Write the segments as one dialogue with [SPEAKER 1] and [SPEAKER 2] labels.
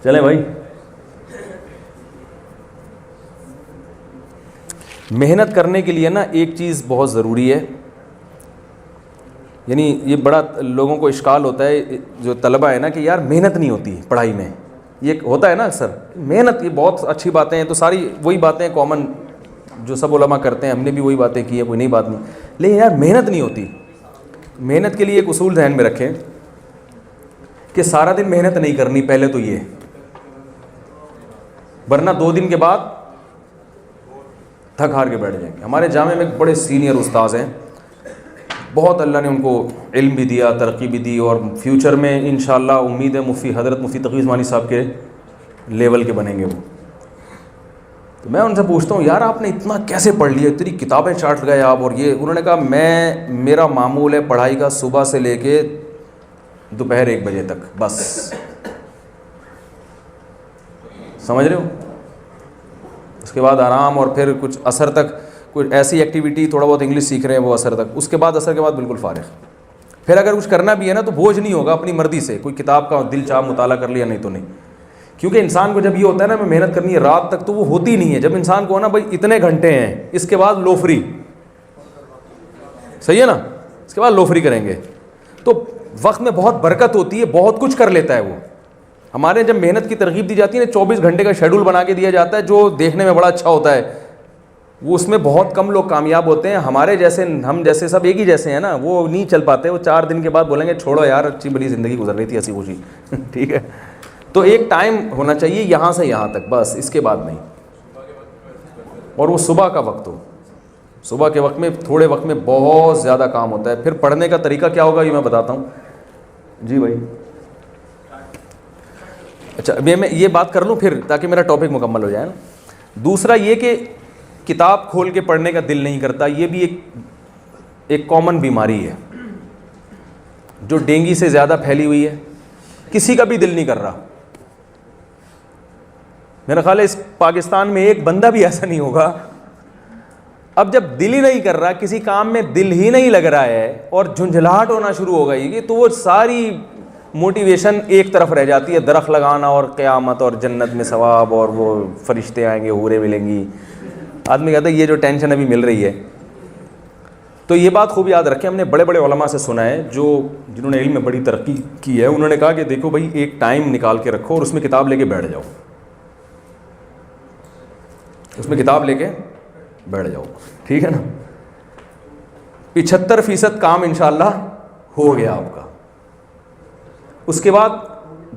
[SPEAKER 1] چلیں بھائی. محنت کرنے کے لیے نا ایک چیز بہت ضروری ہے, یعنی یہ بڑا لوگوں کو اشکال ہوتا ہے جو طلبہ ہے نا کہ یار محنت نہیں ہوتی پڑھائی میں. یہ ہوتا ہے نا اکثر, محنت یہ بہت اچھی باتیں ہیں, تو ساری وہی باتیں کامن جو سب علماء کرتے ہیں, ہم نے بھی وہی باتیں کی ہیں, کوئی نئی بات نہیں. لیکن یار محنت نہیں ہوتی. محنت کے لیے ایک اصول ذہن میں رکھیں کہ سارا دن محنت نہیں کرنی پہلے تو یہ, ورنہ 2 دن کے بعد تھک ہار کے بیٹھ جائیں گے. ہمارے جامعہ میں ایک بڑے سینئر استاذ ہیں, بہت اللہ نے ان کو علم بھی دیا, ترقی بھی دی, اور فیوچر میں انشاءاللہ امید ہے حضرت مفتی تقی عثمانی صاحب کے لیول کے بنیں گے وہ. تو میں ان سے پوچھتا ہوں یار آپ نے اتنا کیسے پڑھ لیا, اتنی کتابیں چاٹ گئے آپ, اور یہ. انہوں نے کہا میرا معمول ہے پڑھائی کا صبح سے لے کے دوپہر 1 بجے تک بس. سمجھ رہے ہو؟ اس کے بعد آرام, اور پھر کچھ عصر تک کوئی ایسی ایکٹیویٹی, تھوڑا بہت انگلش سیکھ رہے ہیں وہ عصر تک, اس کے بعد عصر کے بعد بالکل فارغ. پھر اگر کچھ کرنا بھی ہے نا تو بوجھ نہیں ہوگا, اپنی مرضی سے کوئی کتاب کا دل چاہ مطالعہ کر لیا, نہیں تو نہیں. کیونکہ انسان کو جب یہ ہوتا ہے نا میں محنت کرنی ہے رات تک, تو وہ ہوتی نہیں ہے. جب انسان کو نا بھائی اتنے گھنٹے ہیں, اس کے بعد لو فری, صحیح ہے نا, اس کے بعد لو فری کریں گے, تو وقت میں بہت برکت ہوتی ہے, بہت کچھ کر لیتا ہے وہ. ہمارے جب محنت کی ترغیب دی جاتی ہے نا, 24 گھنٹے کا شیڈول بنا کے دیا جاتا ہے جو دیکھنے میں بڑا اچھا ہوتا ہے, وہ اس میں بہت کم لوگ کامیاب ہوتے ہیں. ہمارے جیسے, ہم جیسے سب ایک ہی جیسے ہیں نا, وہ نہیں چل پاتے. وہ 4 دن کے بعد بولیں گے چھوڑو یار, اچھی بڑی زندگی گزر رہی تھی ہنسی خوشی. ٹھیک ہے, تو ایک ٹائم ہونا چاہیے یہاں سے یہاں تک بس, اس کے بعد نہیں. اور وہ صبح کا وقت ہو, صبح کے وقت میں تھوڑے وقت میں بہت زیادہ کام ہوتا ہے. پھر پڑھنے کا طریقہ کیا ہوگا یہ میں بتاتا ہوں. جی بھائی, اچھا میں یہ بات کر لوں پھر تاکہ میرا ٹاپک مکمل ہو جائے نا. دوسرا یہ کہ کتاب کھول کے پڑھنے کا دل نہیں کرتا, یہ بھی ایک کامن بیماری ہے جو ڈینگی سے زیادہ پھیلی ہوئی ہے. کسی کا بھی دل نہیں کر رہا. میرا خیال ہے اس پاکستان میں ایک بندہ بھی ایسا نہیں ہوگا. اب جب دل ہی نہیں کر رہا, کسی کام میں دل ہی نہیں لگ رہا ہے, اور جھنجھلاہٹ ہونا شروع ہو گئی, تو وہ ساری موٹیویشن ایک طرف رہ جاتی ہے. درخت لگانا اور قیامت اور جنت میں ثواب اور وہ فرشتے آئیں گے, حوریں ملیں گی. آدمی کہتا ہے یہ جو ٹینشن ابھی مل رہی ہے. تو یہ بات خوب یاد رکھیں, ہم نے بڑے بڑے علماء سے سنا ہے جنہوں نے علم میں بڑی ترقی کی ہے. انہوں نے کہا کہ دیکھو بھائی ایک ٹائم نکال کے رکھو اور اس میں کتاب لے کے بیٹھ جاؤ, اس میں کتاب لے کے بیٹھ جاؤ. ٹھیک ہے نا, 75% کام انشاءاللہ ہو گیا آپ کا. اس کے بعد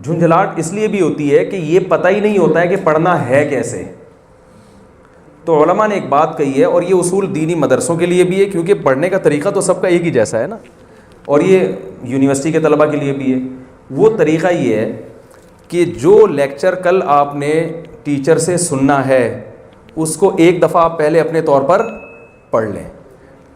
[SPEAKER 1] جھنجھلاہٹ اس لیے بھی ہوتی ہے کہ یہ پتہ ہی نہیں ہوتا ہے کہ پڑھنا ہے کیسے. تو علماء نے ایک بات کہی ہے, اور یہ اصول دینی مدرسوں کے لیے بھی ہے, کیونکہ پڑھنے کا طریقہ تو سب کا ایک ہی جیسا ہے نا, اور یہ یونیورسٹی کے طلباء کے لیے بھی ہے. وہ طریقہ یہ ہے کہ جو لیکچر کل آپ نے ٹیچر سے سننا ہے اس کو ایک دفعہ آپ پہلے اپنے طور پر پڑھ لیں.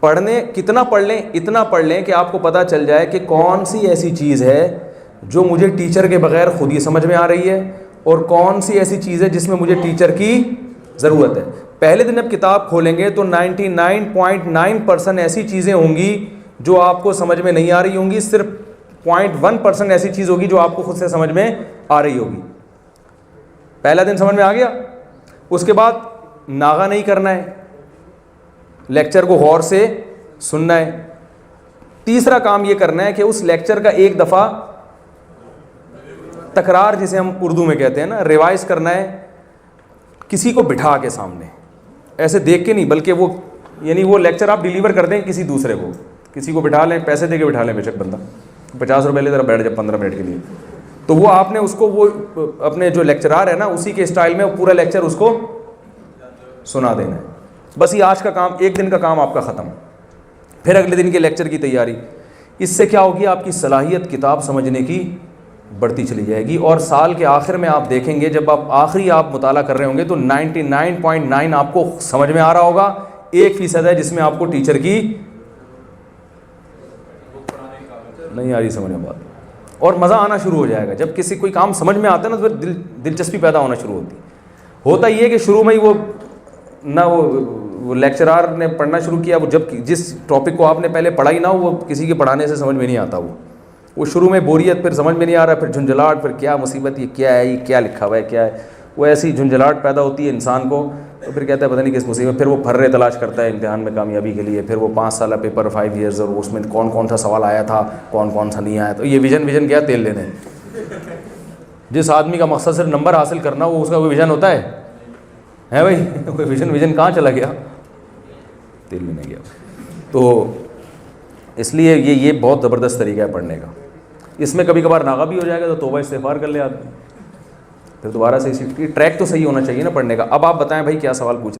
[SPEAKER 1] پڑھنے کتنا پڑھ لیں, اتنا پڑھ لیں کہ آپ کو پتہ چل جائے کہ کون سی ایسی چیز ہے جو مجھے ٹیچر کے بغیر خود ہی سمجھ میں آ رہی ہے, اور کون سی ایسی چیز ہے جس میں مجھے ٹیچر کی ضرورت ہے. پہلے دن اب کتاب کھولیں گے تو 99.9% ایسی چیزیں ہوں گی جو آپ کو سمجھ میں نہیں آ رہی ہوں گی, صرف 0.1% ایسی چیز ہوگی جو آپ کو خود سے سمجھ میں آ رہی ہوگی. پہلا دن سمجھ میں آ گیا, اس کے بعد ناغہ نہیں کرنا ہے, لیکچر کو غور سے سننا ہے. تیسرا کام یہ کرنا ہے کہ اس لیکچر کا ایک دفعہ تکرار, جسے ہم اردو میں کہتے ہیں نا, ریوائز کرنا ہے, کسی کو بٹھا کے سامنے, ایسے دیکھ کے نہیں, بلکہ وہ یعنی وہ لیکچر آپ ڈیلیور کر دیں کسی دوسرے کو, کسی کو بٹھا لیں, پیسے دے کے بٹھا لیں, بے شک بندہ 50 روپے لے ذرا بیٹھ جائے 15 منٹ کے لیے, تو وہ آپ نے اس کو, وہ اپنے جو لیکچرار ہے نا اسی کے اسٹائل میں پورا لیکچر اس کو سنا دینا ہے. بس یہ آج کا کام, ایک دن کا کام آپ کا ختم. پھر اگلے دن کے لیکچر کی تیاری. اس سے کیا ہوگی, آپ کی صلاحیت کتاب سمجھنے کی بڑھتی چلی جائے گی, اور سال کے آخر میں آپ دیکھیں گے جب آپ مطالعہ کر رہے ہوں گے تو 99.9 آپ کو سمجھ میں آ رہا ہوگا, 1% ہے جس میں آپ کو ٹیچر کی نہیں آ رہی سمجھ میں بات, اور مزہ آنا شروع ہو جائے گا. جب کسی کوئی کام سمجھ میں آتا ہے نا تو دلچسپی پیدا ہونا شروع ہوتی. ہوتا یہ کہ شروع میں ہی وہ لیکچرار نے پڑھنا شروع کیا, وہ جب جس ٹاپک کو آپ نے پہلے پڑھا ہی نہ ہو, وہ کسی کے پڑھانے سے سمجھ میں نہیں آتا. وہ وہ شروع میں بوریت، پھر سمجھ میں نہیں آ رہا، پھر جھنجھلاہٹ، پھر کیا مصیبت، یہ کیا ہے، یہ کیا لکھا ہوا ہے، کیا ہے. وہ ایسی جھنجھلاہٹ پیدا ہوتی ہے انسان کو، تو پھر کہتا ہے پتہ نہیں کس مصیبت. پھر وہ پھرے تلاش کرتا ہے امتحان میں کامیابی کے لیے. پھر وہ 5 سالہ پیپر 5 ایئرز، اور اس میں کون کون سا سوال آیا تھا، کون کون سا نہیں آیا. تو یہ ویژن کیا تیل لینے. جس آدمی کا مقصد صرف نمبر حاصل کرنا، وہ اس کا کوئی ویژن ہوتا ہے بھائی؟ کوئی ویژن کہاں چلا گیا؟ تیل لینے گیا. تو اس لیے یہ بہت زبردست طریقہ ہے پڑھنے کا. اس میں کبھی کبھار ناغہ بھی ہو جائے گا تو توبہ استغفار کر لے آدمی، پھر دوبارہ سے اسی ٹریک تو صحیح ہونا چاہیے نا پڑھنے کا. اب آپ بتائیں بھائی کیا سوال پوچھ